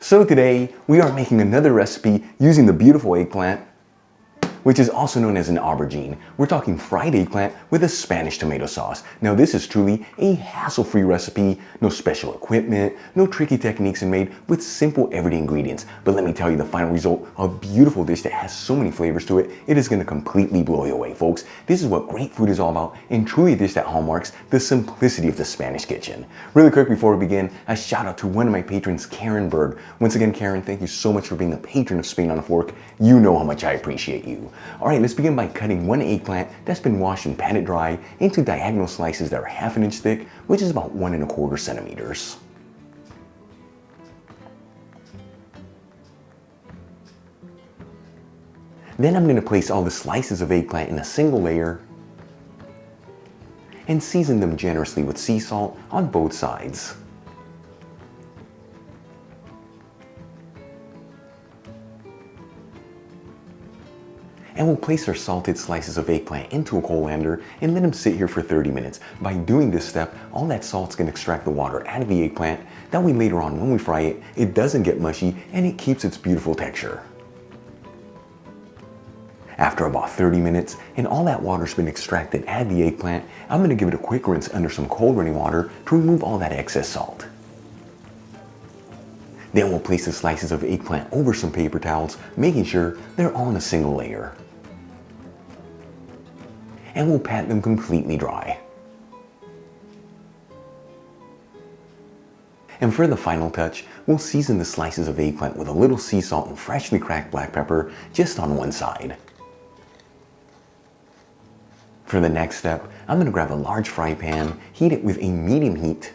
So today, we are making another recipe using the beautiful eggplant, which is also known as an aubergine. We're talking fried eggplant with a Spanish tomato sauce. Now this is truly a hassle-free recipe, no special equipment, no tricky techniques, and made with simple everyday ingredients. But let me tell you, the final result, a beautiful dish that has so many flavors to it, it is gonna completely blow you away, folks. This is what great food is all about, and truly a dish that hallmarks the simplicity of the Spanish kitchen. Really quick before we begin, a shout out to one of my patrons, Karen Berg. Once again, Karen, thank you so much for being a patron of Spain on a Fork. You know how much I appreciate you. Alright, let's begin by cutting one eggplant that's been washed and patted dry into diagonal slices that are 1/2 inch thick, which is about 1 1/4 centimeters. Then I'm going to place all the slices of eggplant in a single layer and season them generously with sea salt on both sides. And we'll place our salted slices of eggplant into a colander and let them sit here for 30 minutes. By doing this step, all that salt's going to extract the water out of the eggplant. That way later on when we fry it, it doesn't get mushy and it keeps its beautiful texture. After about 30 minutes and all that water's been extracted out of the eggplant, I'm going to give it a quick rinse under some cold running water to remove all that excess salt. Then we'll place the slices of eggplant over some paper towels, making sure they're all in a single layer. And we'll pat them completely dry. And for the final touch, we'll season the slices of eggplant with a little sea salt and freshly cracked black pepper just on one side. For the next step, I'm going to grab a large fry pan, heat it with a medium heat,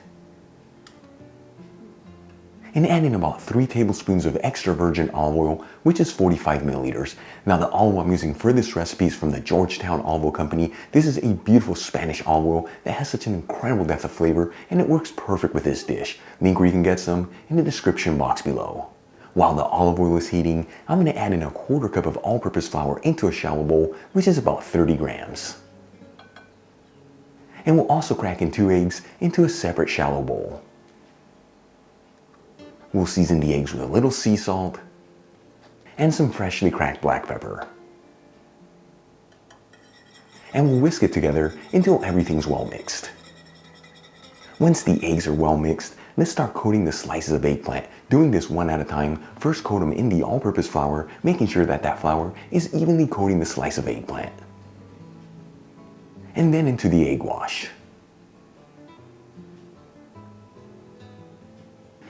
and add in about 3 tablespoons of extra virgin olive oil, which is 45 milliliters. Now the olive oil I'm using for this recipe is from the Georgetown Olive Oil Company. This is a beautiful Spanish olive oil that has such an incredible depth of flavor, and it works perfect with this dish. Link where you can get some in the description box below. While the olive oil is heating, I'm going to add in a 1/4 cup of all-purpose flour into a shallow bowl, which is about 30 grams. And we'll also crack in 2 eggs into a separate shallow bowl. We'll season the eggs with a little sea salt and some freshly cracked black pepper. And we'll whisk it together until everything's well mixed. Once the eggs are well mixed, let's start coating the slices of eggplant. Doing this one at a time, first coat them in the all-purpose flour, making sure that that flour is evenly coating the slice of eggplant. And then into the egg wash.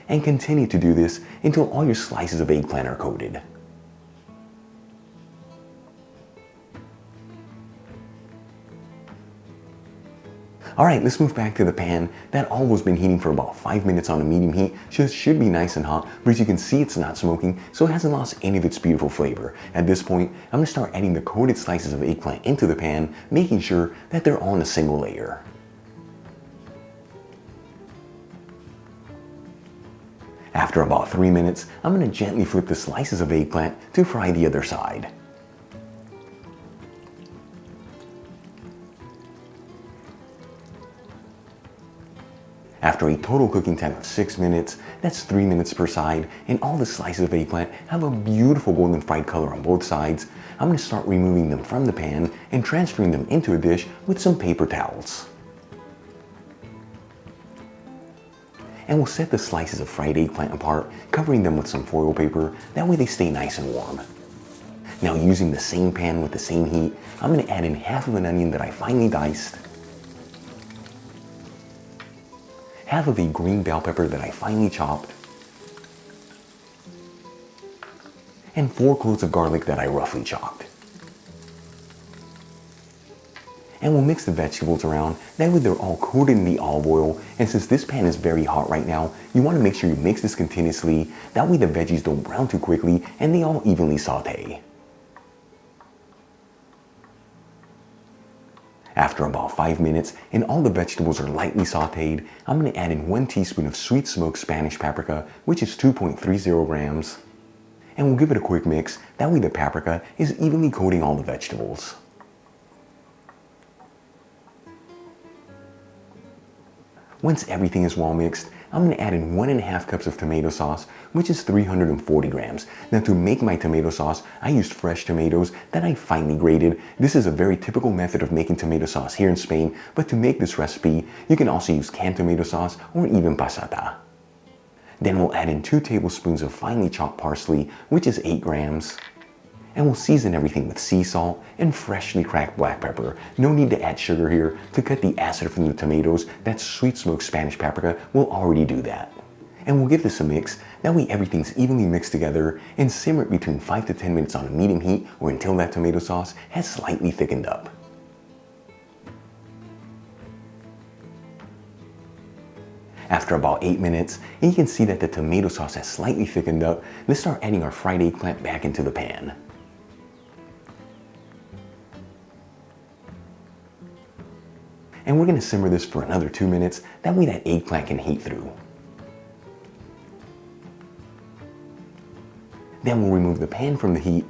And continue to do this until all your slices of eggplant are coated. Alright, let's move back to the pan. That olive has been heating for about 5 minutes on a medium heat, so it should be nice and hot, but as you can see it's not smoking, so it hasn't lost any of its beautiful flavor. At this point, I'm going to start adding the coated slices of eggplant into the pan, making sure that they're all in a single layer. After about 3 minutes, I'm going to gently flip the slices of eggplant to fry the other side. After a total cooking time of 6 minutes, that's 3 minutes per side, and all the slices of eggplant have a beautiful golden fried color on both sides, I'm going to start removing them from the pan and transferring them into a dish with some paper towels. And we'll set the slices of fried eggplant apart, covering them with some foil paper, that way they stay nice and warm. Now using the same pan with the same heat, I'm going to add in 1/2 of an onion that I finely diced, 1/2 of a green bell pepper that I finely chopped, and 4 cloves of garlic that I roughly chopped. And we'll mix the vegetables around, that way they're all coated in the olive oil, and since this pan is very hot right now, you want to make sure you mix this continuously, that way the veggies don't brown too quickly and they all evenly saute. After about 5 minutes and all the vegetables are lightly sauteed, I'm going to add in 1 teaspoon of sweet smoked Spanish paprika, which is 2.30 grams, and we'll give it a quick mix, that way the paprika is evenly coating all the vegetables. Once everything is well mixed, I'm going to add in 1.5 cups of tomato sauce, which is 340 grams. Now to make my tomato sauce, I used fresh tomatoes that I finely grated. This is a very typical method of making tomato sauce here in Spain, but to make this recipe, you can also use canned tomato sauce or even passata. Then we'll add in 2 tablespoons of finely chopped parsley, which is 8 grams. And we'll season everything with sea salt and freshly cracked black pepper. No need to add sugar here. To cut the acid from the tomatoes, that sweet smoked Spanish paprika will already do that. And we'll give this a mix. That way everything's evenly mixed together, and simmer it between 5 to 10 minutes on a medium heat or until that tomato sauce has slightly thickened up. After about 8 minutes, and you can see that the tomato sauce has slightly thickened up, let's start adding our fried eggplant back into the pan. And we're going to simmer this for another 2 minutes, that way that eggplant can heat through. Then we'll remove the pan from the heat,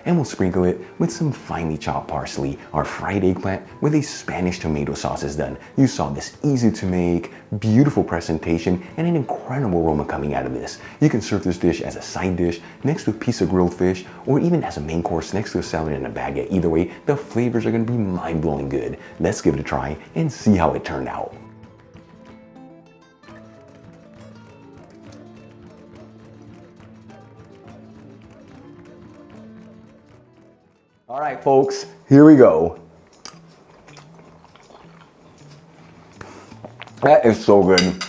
and we'll sprinkle it with some finely chopped parsley. Our fried eggplant with a Spanish tomato sauce is done. You saw this easy to make, beautiful presentation, and an incredible aroma coming out of this. You can serve this dish as a side dish, next to a piece of grilled fish, or even as a main course next to a salad and a baguette. Either way, the flavors are gonna be mind-blowing good. Let's give it a try and see how it turned out. All right, folks, here we go. That is so good.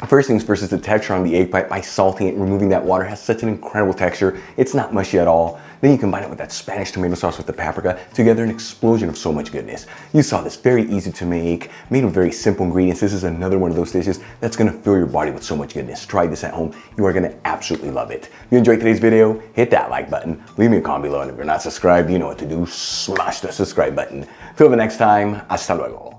First things first is the texture on the eggplant. By salting it and removing that water, has such an incredible texture. It's not mushy at all. Then you combine it with that Spanish tomato sauce with the paprika, together an explosion of so much goodness. You saw this, very easy to make, made with very simple ingredients. This is another one of those dishes that's gonna fill your body with so much goodness. Try this at home. You are gonna absolutely love it. If you enjoyed today's video, hit that like button, leave me a comment below, and if you're not subscribed, you know what to do. Smash the subscribe button. Till the next time, hasta luego.